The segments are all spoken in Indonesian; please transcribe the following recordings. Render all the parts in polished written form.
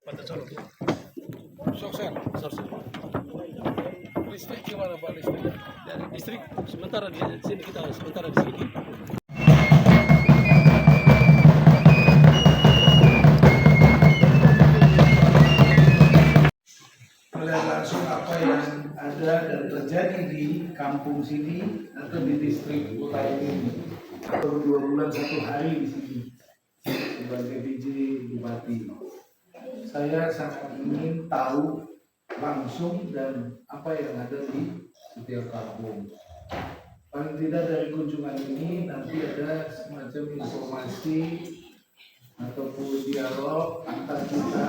Pantai Solo. Sokser. Listrik gimana Pak listrik? Dari listrik sementara di sini kita sementara di sini. Melihat langsung apa yang ada dan terjadi di kampung sini atau di distrik kota ini. Baru 2 bulan 1 hari di sini sebagai PJ Bupati. Saya sangat ingin tahu langsung dan apa yang ada di setiap kampung. Paling tidak dari kunjungan ini nanti ada semacam informasi ataupun dialog antar kita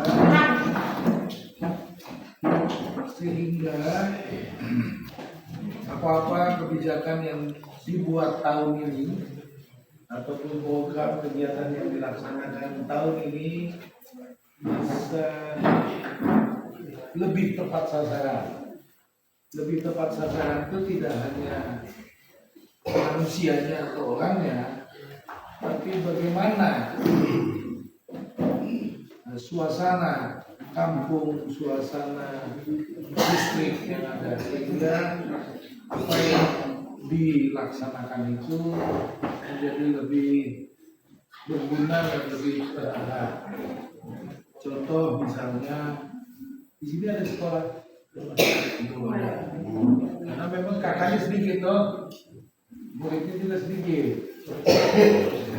sehingga apa-apa kebijakan yang dibuat tahun ini ataupun program kegiatan yang dilaksanakan tahun ini bisa lebih tepat sasaran. Lebih tepat sasaran itu tidak hanya manusianya atau orangnya, tapi bagaimana suasana kampung, suasana distrik yang ada, sehingga apa yang dilaksanakan itu menjadi lebih berguna dan lebih terarah. Contoh misalnya di sini ada sekolah, karena memang kakaknya sedikit toh, muridnya juga sedikit.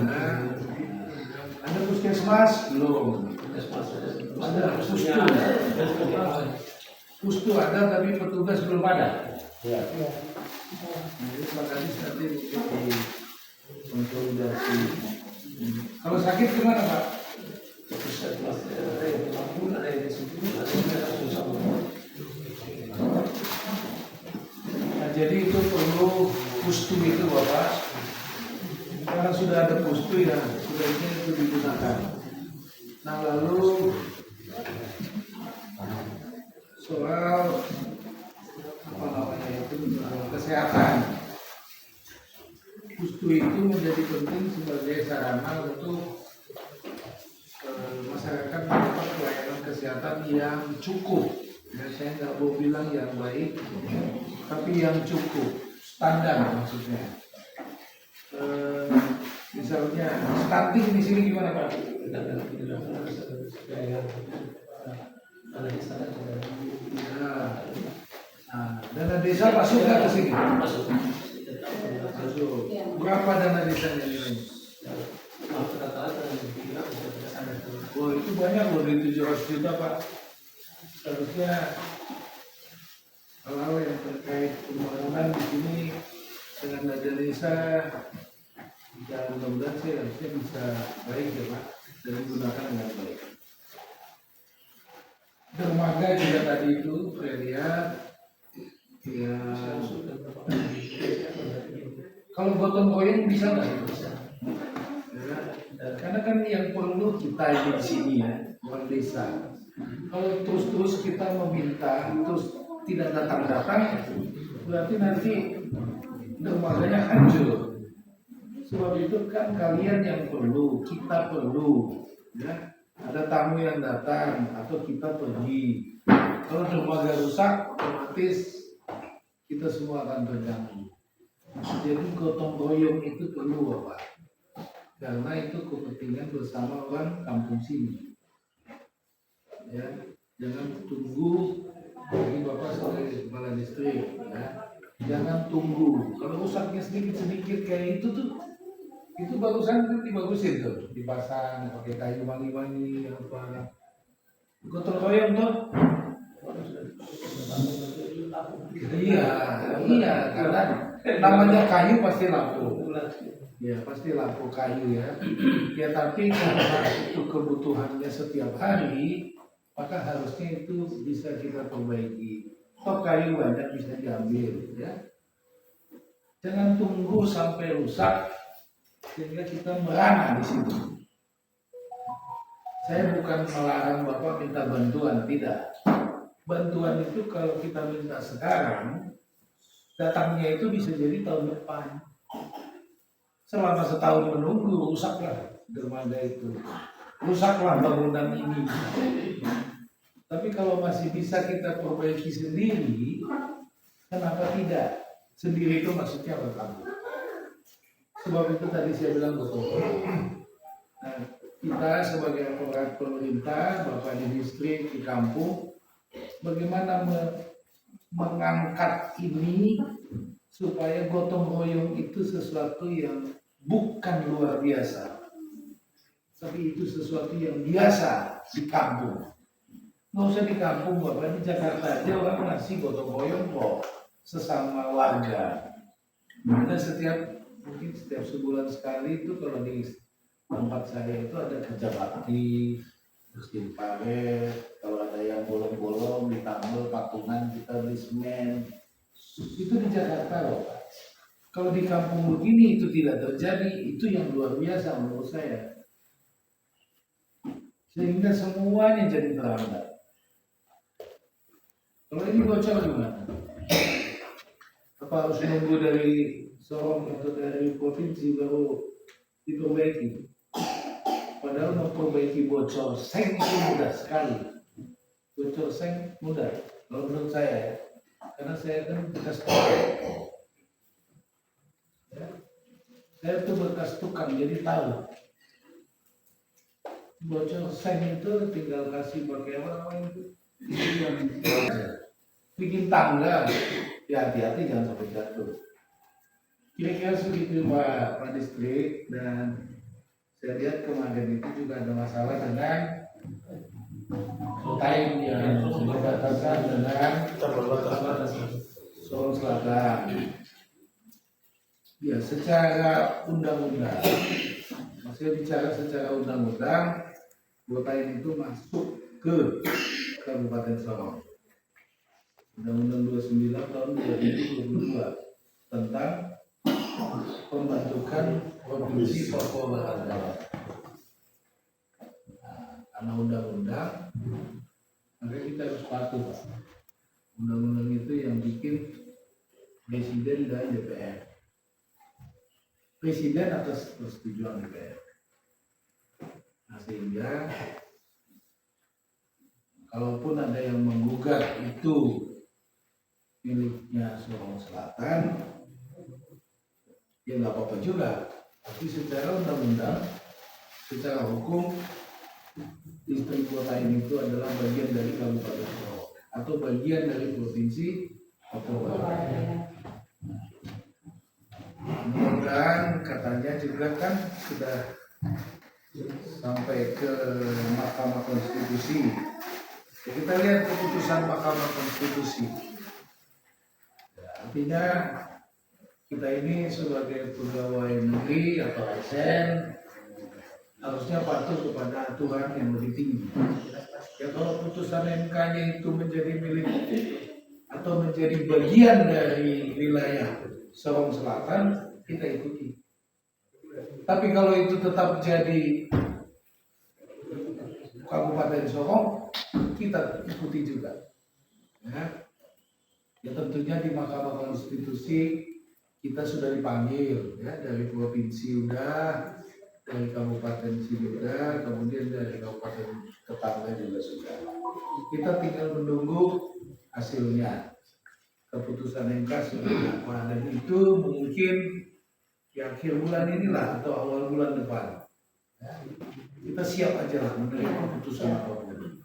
Nah, ada puskesmas belum? Ada pustu ada tapi petugas belum ada. Ya. Jadi Pak Kadis nanti mungkin konsolidasi. Kalau sakit gimana Pak? Nah, jadi itu perlu pustu itu Bapak. Karena sudah ada pustu ya, sebaiknya itu digunakan. Nah lalu soal apa namanya itu kesehatan, pustu itu menjadi penting sebagai sarana untuk masyarakat mendapat pelayanan kesehatan yang cukup. Ya, saya nggak mau bilang yang baik, tapi yang cukup, standar maksudnya. Misalnya stunting di sini gimana Pak? Nah, dana desa masuk nggak ke sini? Masuk. Berapa dana desanya ini? Oh itu banyak loh, dari 700 juta Pak. Seharusnya hal-hal yang terkait pembangunan di sini dengan dana desa, dan mudah-mudahan sih harusnya bisa baik ya Pak, dan digunakan dengan baik. Dermaga juga tadi itu saya lihat ya, kalau gotong royong bisa nggak? Ya, karena kan yang perlu kita di sini ya, orang desa. Kalau terus-terus kita meminta terus tidak datang-datang, berarti nanti dermaganya hancur. Sebab itu kan kalian yang perlu, kita perlu, ya. Ada tamu yang datang atau kita pergi. Kalau dermaga rusak, otomatis kita semua akan terganggu. Jadi gotong royong itu perlu Bapak, karena itu kepentingan bersama orang kampung sini. Ya, jangan tunggu bagi Bapak sebagai kepala distrik, ya. Jangan tunggu. Kalau rusaknya sedikit-sedikit kayak itu tuh. Itu bagusan kan dibagusin tuh, dipasang pakai kayu wangi-wangi apa. Gotong royong tuh. Iya, karena namanya kayu pasti laku. Ya pasti laku kayu ya. Ya tapi karena itu kebutuhannya setiap hari, maka harusnya itu bisa kita perbaiki. Toh kayu banyak bisa diambil ya. Jangan tunggu sampai rusak sehingga kita merana di situ. Saya bukan melarang Bapak minta bantuan, tidak. Bantuan itu kalau kita minta sekarang, datangnya itu bisa jadi tahun depan. Selama setahun menunggu, rusaklah dermaga itu. rusaklah bangunan ini. Tapi kalau masih bisa kita perbaiki sendiri, kenapa tidak? Sendiri itu maksudnya apa? Sebab itu tadi saya bilang betul. Nah, kita sebagai aparat pemerintah, Bapak di distrik, di kampung, bagaimana mengangkat ini supaya gotong royong itu sesuatu yang bukan luar biasa, tapi itu sesuatu yang biasa di kampung. Nggak usah di kampung, Bapak, di Jakarta aja orang masih gotong royong kok sesama warga. Mana mungkin setiap sebulan sekali itu kalau di tempat saya itu ada kerja bakti, bersihin paret, kalau ada yang bolong-bolong ditambal patungan kita beli semen. Itu di Jakarta loh Pak. Kalau di kampung begini itu tidak terjadi, itu yang luar biasa menurut saya. Sehingga semuanya jadi terhambat. Kalau ini bocor gimana? Apa harus nunggu dari Sorong atau dari provinsi baru diperbaiki? Padahal memperbaiki bocor seng itu mudah sekali. Bocor seng mudah, kalau menurut saya ya. Karena saya kan bekas tukang. Ya. Saya tuh bekas tukang, jadi tahu. Bocor seng itu tinggal kasih pakai apa itu? Itu yang bikin tangga. Ya hati-hati jangan sampai jatuh. Kira-kira segitu Pak Distrik, dan saya lihat kemarin itu juga ada masalah dengan time yang berbatasan dengan Sorong Selatan. Ya secara undang-undang, maksudnya bicara secara undang-undang, kota ini itu masuk ke Kabupaten Sorong. Undang-Undang 29 tahun 2022 tentang pembentukan Provinsi Papua Barat Daya. Nah, karena undang-undang, maka kita harus patuh. Undang-undang itu yang bikin Presiden dan DPR. Presiden atas persetujuan DPR. Nah, sehingga kalaupun ada yang menggugat itu miliknya Sorong Selatan, ya nggak apa-apa juga. Tapi secara undang-undang, secara hukum, distrik kota ini itu adalah bagian dari Kabupaten Sorong atau bagian dari Provinsi Papua Barat. Dan katanya juga kan sudah sampai ke Mahkamah Konstitusi. Ya, kita lihat keputusan Mahkamah Konstitusi. Ya, artinya kita ini sebagai pegawai negeri atau ASN harusnya patuh kepada aturan yang lebih tinggi. Ya kalau putusan MK-nya itu menjadi milik atau menjadi bagian dari wilayah Sorong Selatan, kita ikuti. Tapi kalau itu tetap jadi Kabupaten Sorong, kita ikuti juga. Ya tentunya di Mahkamah Konstitusi kita sudah dipanggil, ya, dari provinsi udah, dari kabupaten sudah, kemudian dari kabupaten tetangga juga sudah. Kita tinggal menunggu hasilnya. Keputusan MK sudah apa, dan itu mungkin di akhir bulan inilah atau awal bulan depan. Ya, kita siap aja lah menerima keputusan apapun.